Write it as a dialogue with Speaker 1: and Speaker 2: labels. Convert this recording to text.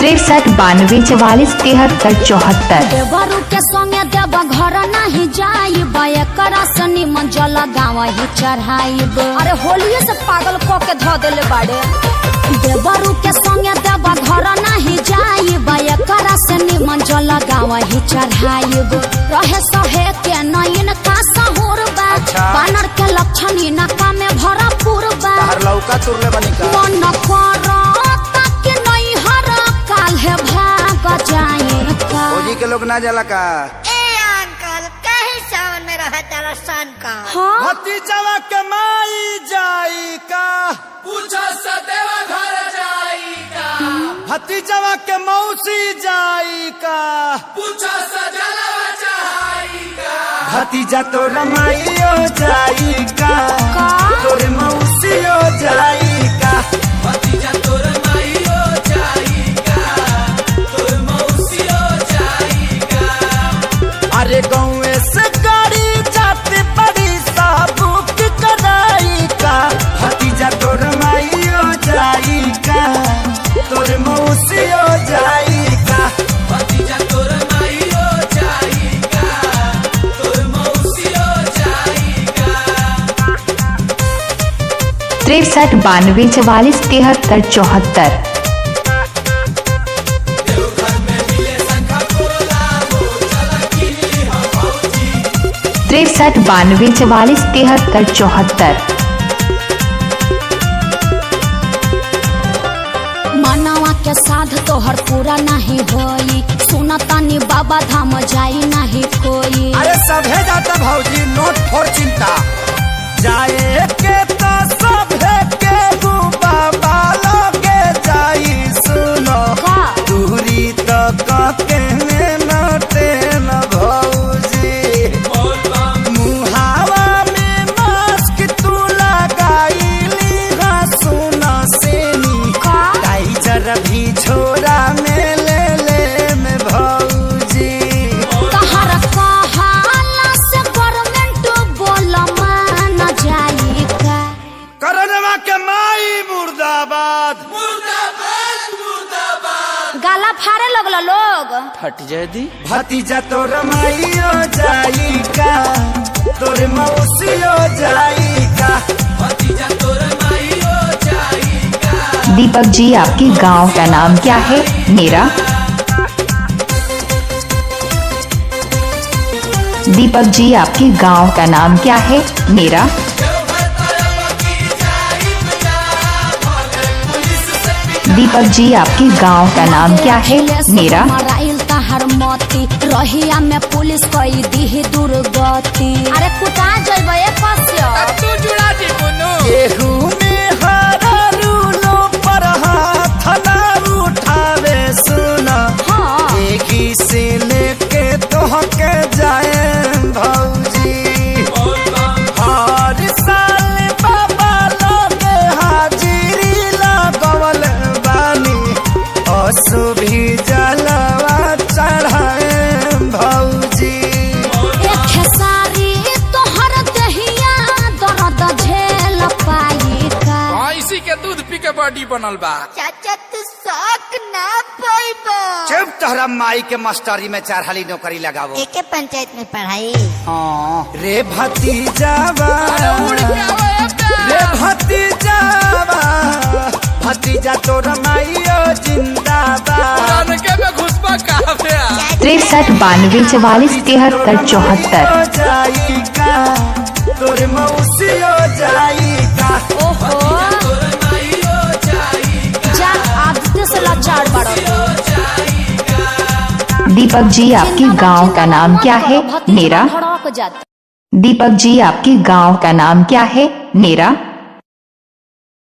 Speaker 1: 6392447374।
Speaker 2: देवरू के संगे देव घर नहीं जाई बयकरा सनी मंजल गाँव ही चढ़ाई। अरे होलिये से पागल को के धो दिले बाड़े। देवरू के संगे देव घर नहीं जाई बयकरा सनी मंजल गाँव ही चढ़ाई। रहे सहे के नयन का सहूर बा बानर के लक्षण इनका में भरपूर बा।
Speaker 3: लौका तुरले बनी का
Speaker 2: मन करता कि नहीं हर काल है भाग जाए का।
Speaker 3: फौजी के लोग ना जाला का
Speaker 4: अंकल कहीं सावन में रहा तारा सन का।
Speaker 2: हाँ?
Speaker 3: भतीजवा के माई जाई का
Speaker 5: पूछो सदेवा घर जाई का।
Speaker 3: भतीजवा के मौसी जाई का
Speaker 5: पूछो सजलवा चढ़ाई का।
Speaker 3: भतीजा तोरा माईयो जाई का तोरे मौसियो जाई का।
Speaker 5: भतीजा तोर माईयो जाई का तोर मौसियो जाई का।
Speaker 3: अरे गाँव से गाड़ी जाते बड़ी साबुक कराई का। भतीजा तोर माईयो जाई का तोरे मौसियो जाई का।
Speaker 5: भतीजा तोर माईयो जाई का तोर मौसियो जाई का।
Speaker 1: 6392447374।
Speaker 5: देवघर में मिले शंखा पोला हो चला किली हो फौजी।
Speaker 1: 6392447374।
Speaker 2: मनवा के साध तोहर पूरा नहीं होई सुनतानी बाबा धाम जाई नहीं कोई।
Speaker 3: अरे सभे जाता भौजी नोट फोर चिंता जाए के तो सभे के बाबा लगे जाई सुनो
Speaker 2: का?
Speaker 3: दूरी तो के नोटे न भौजी मुहावा में मास्क तू लगाईली हा सुनो सेनी
Speaker 2: का?
Speaker 3: टाइजर भी छोरा में ले में भौजी।
Speaker 2: तहर कहाला से गवर्नमेंट बोल मान जाई का।
Speaker 3: करनवा के माई मुर्दाबाद
Speaker 5: मुर्दाबाद मुर्दाबाद।
Speaker 2: गाला फाड़े लगल लोग।
Speaker 3: भतीजा तोर माईयो जाई का तोर मौसियो जाई का।
Speaker 5: भतीजा तोर माईयो जाई का।
Speaker 1: दीपक जी आपके गांव का नाम क्या है? मेरा। दीपक जी आपके गांव का नाम क्या है? मेरा। दीपक जी आपके गांव का नाम क्या है? मेरा।
Speaker 2: मराइल तहर मोती रहिया में पुलिस कई दी दुर्गति। अरे कुटा जइबे कस्य
Speaker 5: तू जुड़ा दी बुनु।
Speaker 3: केहू में हरा रूलो पर हाथ ना उठावे सुना।
Speaker 2: हाँ।
Speaker 3: एही से लेके तोहके जाए भौजी। हर साल बाबा लगे हाजिरी लगवल बानी असु भी जलवा चढ़ाए भौजी।
Speaker 2: एक खेसारी तोहर दहिया दर्द झेल पाई का।
Speaker 5: भैंसी के दूध पी के बॉडी बनल बा।
Speaker 4: चाचा तू शौक ना पाइबा।
Speaker 3: चुप तोहरा माई के मास्टरी में 4 हाली नौकरी लगावो।
Speaker 4: एके पंचायत में पढ़ाई।
Speaker 3: रे भतीजावा
Speaker 5: उड़ के आवे
Speaker 3: रे भतीजावा भतीजा तोरा माईयो जिंदाबाद।
Speaker 5: के में घुसपा काफे।
Speaker 1: 6392447374।
Speaker 3: जाई का तोरे मौसियो जाई का।
Speaker 2: ओहो
Speaker 5: तोर माईयो जाई का।
Speaker 2: जा आदित्य से लाचार बड़ो।
Speaker 1: दीपक जी आपके गांव का नाम क्या है? मेरा।
Speaker 2: भड़क जाता।
Speaker 1: दीपक जी आपके गांव का नाम क्या है? मेरा।